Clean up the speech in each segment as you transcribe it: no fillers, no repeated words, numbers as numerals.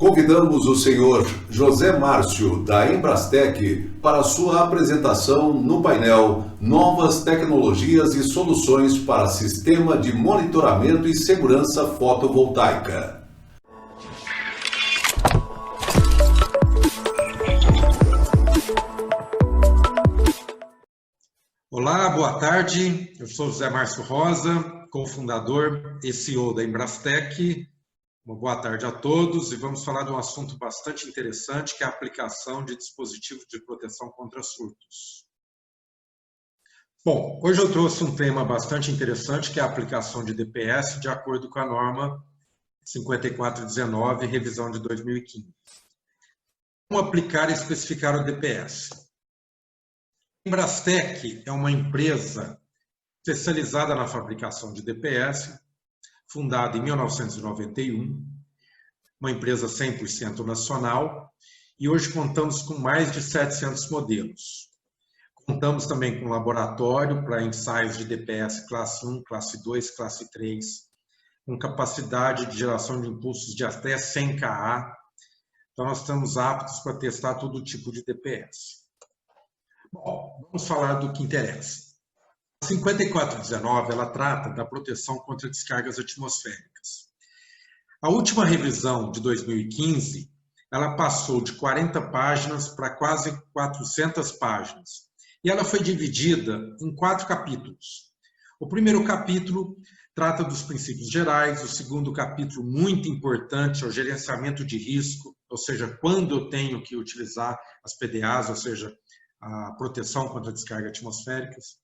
Convidamos o senhor José Márcio, da Embrastec, para sua apresentação no painel Novas Tecnologias e Soluções para Sistema de Monitoramento e Segurança Fotovoltaica. Olá, boa tarde. Eu sou José Márcio Rosa, cofundador e CEO da Embrastec. Uma boa tarde a todos e vamos falar de um assunto bastante interessante, que é a aplicação de dispositivos de proteção contra surtos. Bom, hoje eu trouxe um tema bastante interessante, que é a aplicação de DPS de acordo com a norma 5419, revisão de 2015. Como aplicar e especificar o DPS? A Embrastec é uma empresa especializada na fabricação de DPS, fundada em 1991, uma empresa 100% nacional, e hoje contamos com mais de 700 modelos. Contamos também com laboratório para ensaios de DPS classe 1, classe 2, classe 3, com capacidade de geração de impulsos de até 100 kA. Então, nós estamos aptos para testar todo tipo de DPS. Bom, vamos falar do que interessa. A 5419, ela trata da proteção contra descargas atmosféricas. A última revisão de 2015, ela passou de 40 páginas para quase 400 páginas. E ela foi dividida em 4 capítulos. O primeiro capítulo trata dos princípios gerais, o segundo capítulo, muito importante, é o gerenciamento de risco, ou seja, quando eu tenho que utilizar as PDAs, ou seja, a proteção contra descargas atmosféricas.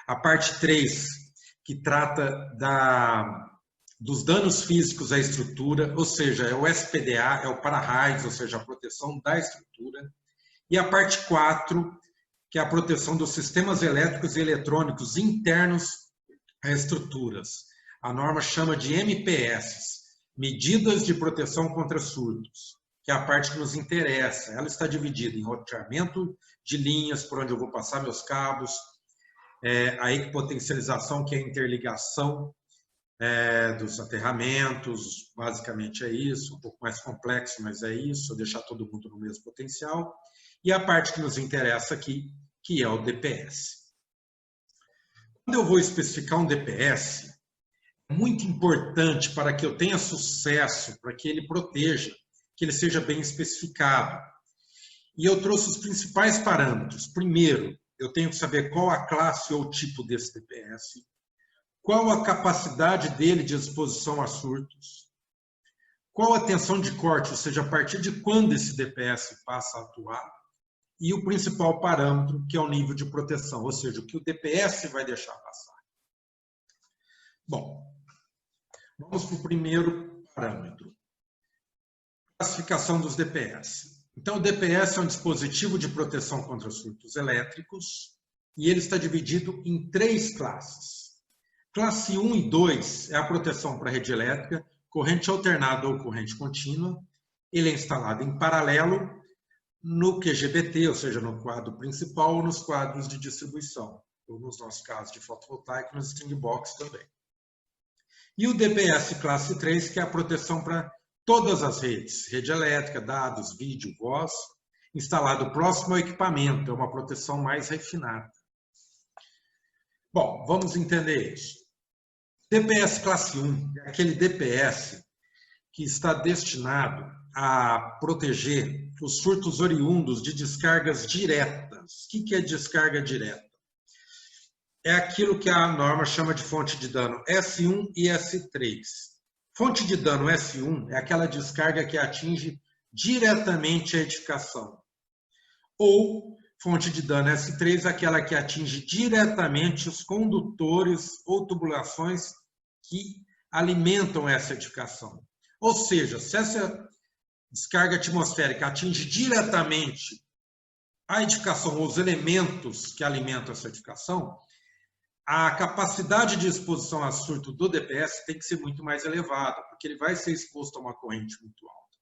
A parte 3, que trata dos danos físicos à estrutura, ou seja, é o SPDA, é o para-raios, ou seja, a proteção da estrutura. E a parte 4, que é a proteção dos sistemas elétricos e eletrônicos internos a estruturas. A norma chama de MPS, Medidas de Proteção contra Surtos, que é a parte que nos interessa. Ela está dividida em roteamento de linhas, por onde eu vou passar meus cabos, a equipotencialização, que é a interligação dos aterramentos, basicamente é isso, um pouco mais complexo, mas é isso, deixar todo mundo no mesmo potencial. E a parte que nos interessa aqui, que é o DPS. Quando eu vou especificar um DPS, é muito importante para que eu tenha sucesso, para que ele proteja, que ele seja bem especificado. E eu trouxe os principais parâmetros. Primeiro, eu tenho que saber qual a classe ou tipo desse DPS, qual a capacidade dele de exposição a surtos, qual a tensão de corte, ou seja, a partir de quando esse DPS passa a atuar, e o principal parâmetro, que é o nível de proteção, ou seja, o que o DPS vai deixar passar. Bom, vamos para o primeiro parâmetro. Classificação dos DPS. Então, o DPS é um dispositivo de proteção contra surtos elétricos e ele está dividido em 3 classes. Classe 1 e 2 é a proteção para a rede elétrica, corrente alternada ou corrente contínua. Ele é instalado em paralelo no QGBT, ou seja, no quadro principal ou nos quadros de distribuição, ou nos nossos casos de fotovoltaico, nos string box também. E o DPS classe 3, que é a proteção para todas as redes, rede elétrica, dados, vídeo, voz, instalado próximo ao equipamento, é uma proteção mais refinada. Bom, vamos entender isso. DPS classe 1 é aquele DPS que está destinado a proteger os surtos oriundos de descargas diretas. O que é descarga direta? É aquilo que a norma chama de fonte de dano S1 e S3. Fonte de dano S1 é aquela descarga que atinge diretamente a edificação. Ou fonte de dano S3 é aquela que atinge diretamente os condutores ou tubulações que alimentam essa edificação. Ou seja, se essa descarga atmosférica atinge diretamente a edificação ou os elementos que alimentam essa edificação, a capacidade de exposição a surto do DPS tem que ser muito mais elevada, porque ele vai ser exposto a uma corrente muito alta.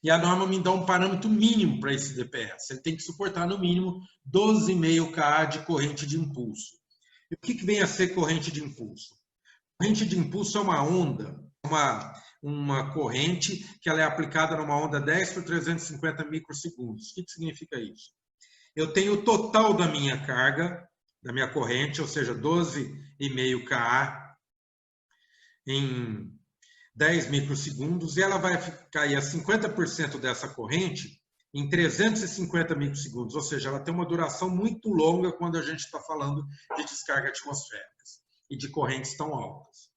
E a norma me dá um parâmetro mínimo para esse DPS. Ele tem que suportar, no mínimo, 12,5 kA de corrente de impulso. E o que vem a ser corrente de impulso? Corrente de impulso é uma onda, uma uma corrente que ela é aplicada numa onda 10 por 350 microsegundos. O que significa isso? Eu tenho o total da minha carga, da minha corrente, ou seja, 12,5 kA em 10 microsegundos, e ela vai cair a 50% dessa corrente em 350 microsegundos, ou seja, ela tem uma duração muito longa quando a gente está falando de descarga atmosféricas e de correntes tão altas.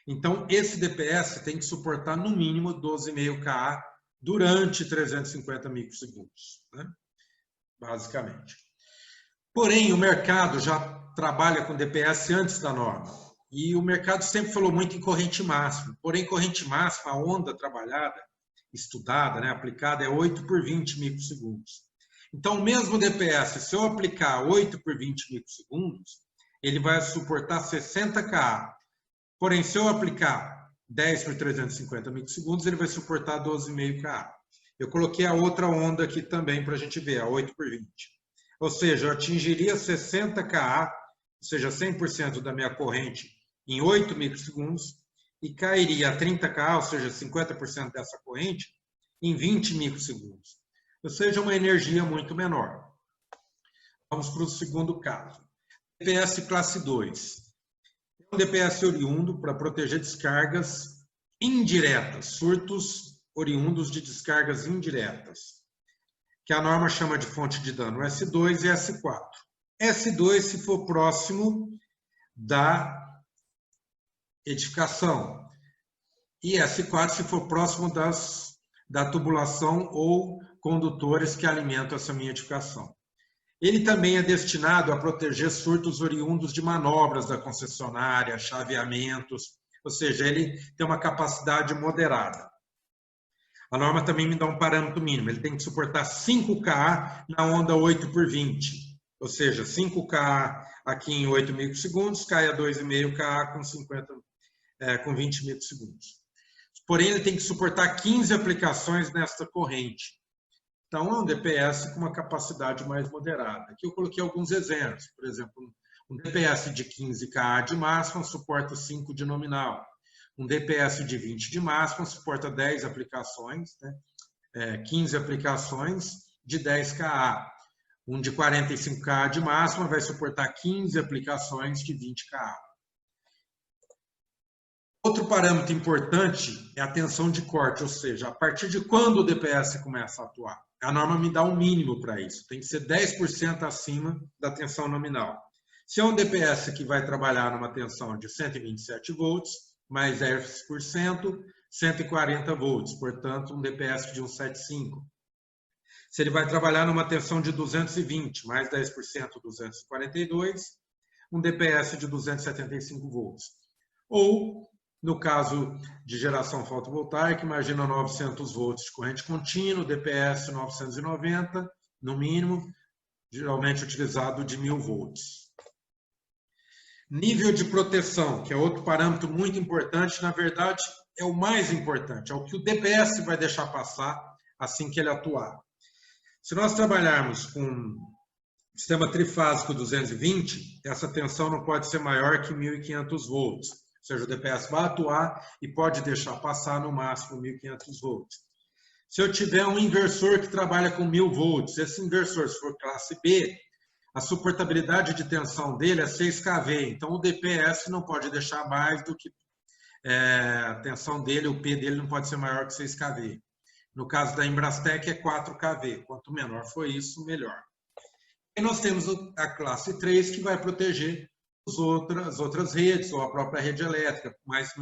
Então, esse DPS tem que suportar no mínimo 12,5 kA durante 350 microsegundos, né? Basicamente. Porém, o mercado já trabalha com DPS antes da norma. E o mercado sempre falou muito em corrente máxima. Porém, corrente máxima, a onda trabalhada, estudada, né, aplicada, é 8 por 20 microsegundos. Então, o mesmo DPS, se eu aplicar 8 por 20 microsegundos, ele vai suportar 60 kA. Porém, se eu aplicar 10 por 350 microsegundos, ele vai suportar 12,5 kA. Eu coloquei a outra onda aqui também para a gente ver, a 8 por 20. Ou seja, eu atingiria 60 kA, ou seja, 100% da minha corrente em 8 microsegundos, e cairia a 30 kA, ou seja, 50% dessa corrente, em 20 microsegundos. Ou seja, uma energia muito menor. Vamos para o segundo caso. DPS classe 2. É um DPS oriundo para proteger descargas indiretas, surtos oriundos de descargas indiretas, que a norma chama de fonte de dano S2 e S4. S2 se for próximo da edificação e S4 se for próximo da tubulação ou condutores que alimentam essa minha edificação. Ele também é destinado a proteger surtos oriundos de manobras da concessionária, chaveamentos, ou seja, ele tem uma capacidade moderada. A norma também me dá um parâmetro mínimo, ele tem que suportar 5 kA na onda 8 por 20, ou seja, 5 kA aqui em 8 microsegundos, cai a 2,5 kA com 20 microsegundos. Porém, ele tem que suportar 15 aplicações nesta corrente. Então, é um DPS com uma capacidade mais moderada. Aqui eu coloquei alguns exemplos. Por exemplo, um DPS de 15 kA de máxima suporta 5 de nominal. Um DPS de 20 de máxima suporta 10 aplicações, né? 15 aplicações de 10 kA. Um de 45 kA de máxima vai suportar 15 aplicações de 20 kA. Outro parâmetro importante é a tensão de corte, ou seja, a partir de quando o DPS começa a atuar. A norma me dá um mínimo para isso, tem que ser 10% acima da tensão nominal. Se é um DPS que vai trabalhar numa tensão de 127 volts, mais 10%, 140 volts, portanto, um DPS de 175. Se ele vai trabalhar numa tensão de 220, mais 10%, 242, um DPS de 275 volts. Ou, no caso de geração fotovoltaica, imagina 900 volts de corrente contínua, DPS 990, no mínimo, geralmente utilizado de 1000 volts. Nível de proteção, que é outro parâmetro muito importante, na verdade, é o mais importante, é o que o DPS vai deixar passar assim que ele atuar. Se nós trabalharmos com sistema trifásico 220, essa tensão não pode ser maior que 1500 volts. Ou seja, o DPS vai atuar e pode deixar passar no máximo 1500 volts. Se eu tiver um inversor que trabalha com 1000 volts, esse inversor, se for classe B, a suportabilidade de tensão dele é 6 kV. Então, o DPS não pode deixar mais do que a tensão dele, o P dele não pode ser maior que 6 kV. No caso da Embrastec é 4 kV. Quanto menor for isso, melhor. E nós temos a classe 3, que vai proteger as outras redes, ou a própria rede elétrica, mas,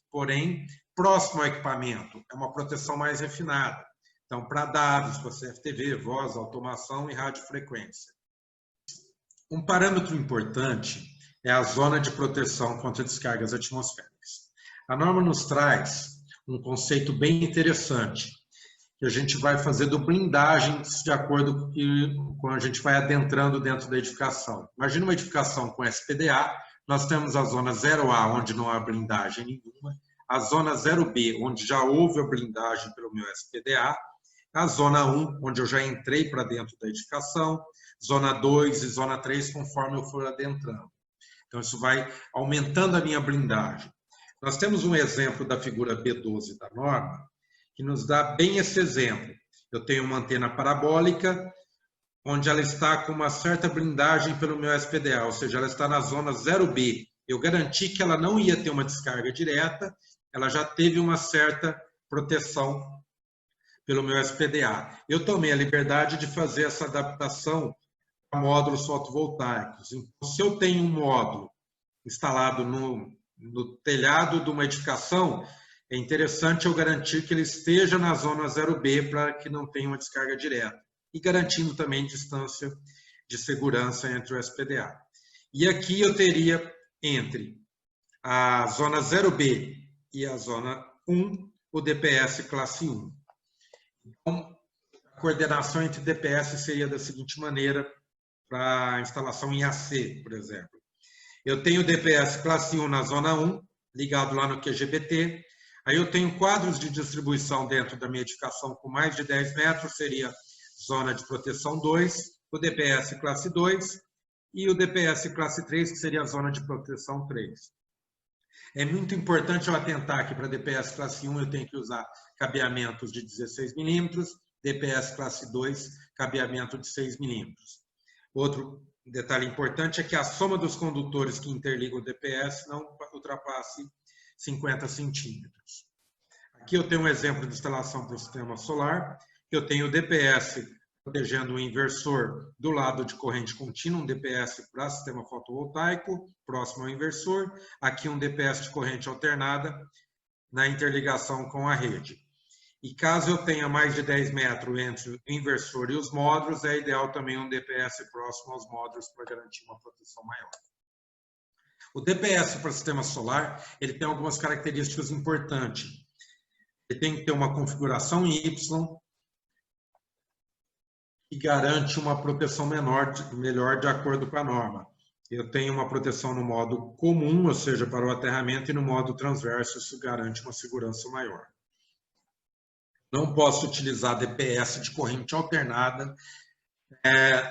porém, próximo ao equipamento. É uma proteção mais refinada. Então, para dados, para CFTV, voz, automação e radiofrequência. Um parâmetro importante é a zona de proteção contra descargas atmosféricas. A norma nos traz um conceito bem interessante, que a gente vai fazendo blindagens de acordo com a gente vai adentrando dentro da edificação. Imagina uma edificação com SPDA, nós temos a zona 0A, onde não há blindagem nenhuma, a zona 0B, onde já houve a blindagem pelo meu SPDA, a zona 1, onde eu já entrei para dentro da edificação, zona 2 e zona 3, conforme eu for adentrando. Então, isso vai aumentando a minha blindagem. Nós temos um exemplo da figura B12 da norma, que nos dá bem esse exemplo. Eu tenho uma antena parabólica, onde ela está com uma certa blindagem pelo meu SPDA, ou seja, ela está na zona 0B. Eu garanti que ela não ia ter uma descarga direta, ela já teve uma certa proteção pelo meu SPDA. Eu tomei a liberdade de fazer essa adaptação a módulos fotovoltaicos. Então, se eu tenho um módulo instalado no telhado de uma edificação, é interessante eu garantir que ele esteja na zona 0B para que não tenha uma descarga direta. E garantindo também distância de segurança entre o SPDA. E aqui eu teria entre a zona 0B e a zona 1, o DPS classe 1. Então, a coordenação entre DPS seria da seguinte maneira, para a instalação em AC, por exemplo. Eu tenho DPS classe 1 na zona 1, ligado lá no QGBT. Aí eu tenho quadros de distribuição dentro da minha edificação com mais de 10 metros, seria zona de proteção 2, o DPS classe 2 e o DPS classe 3, que seria a zona de proteção 3. É muito importante eu atentar que para DPS classe 1 eu tenho que usar cabeamentos de 16 milímetros, DPS classe 2, cabeamento de 6 milímetros. Outro detalhe importante é que a soma dos condutores que interligam o DPS não ultrapasse 50 centímetros. Aqui eu tenho um exemplo de instalação para o sistema solar. Eu tenho o DPS protegendo o inversor do lado de corrente contínua, um DPS para sistema fotovoltaico, próximo ao inversor. Aqui um DPS de corrente alternada na interligação com a rede. E caso eu tenha mais de 10 metros entre o inversor e os módulos, é ideal também um DPS próximo aos módulos para garantir uma proteção maior. O DPS para sistema solar, ele tem algumas características importantes. Ele tem que ter uma configuração em Y, que garante uma proteção melhor de acordo com a norma. Eu tenho uma proteção no modo comum, ou seja, para o aterramento, e no modo transverso, isso garante uma segurança maior. Não posso utilizar DPS de corrente alternada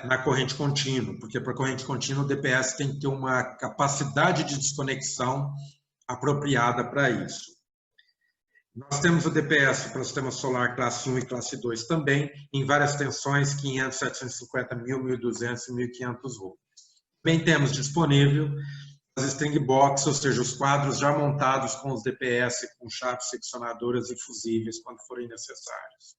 na corrente contínua, porque para corrente contínua o DPS tem que ter uma capacidade de desconexão apropriada para isso. Nós temos o DPS para o sistema solar classe 1 e classe 2 também, em várias tensões, 500, 750, 1000, 1200 e 1500 volts. Também temos disponível as string box, ou seja, os quadros já montados com os DPS, com chaves seccionadoras e fusíveis, quando forem necessários.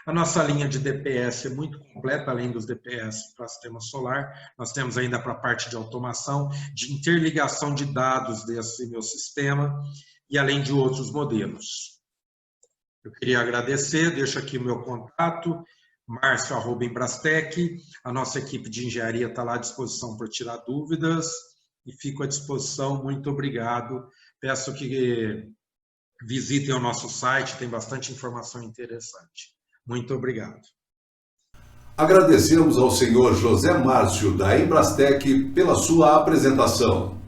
A nossa linha de DPS é muito completa, além dos DPS para sistema solar. Nós temos ainda para a parte de automação, de interligação de dados desse meu sistema, e além de outros modelos. Eu queria agradecer, deixo aqui o meu contato, marcio@embrastec, a nossa equipe de engenharia está lá à disposição para tirar dúvidas, e fico à disposição, muito obrigado. Peço que visitem o nosso site, tem bastante informação interessante. Muito obrigado. Agradecemos ao senhor José Márcio, da Embrastec, pela sua apresentação.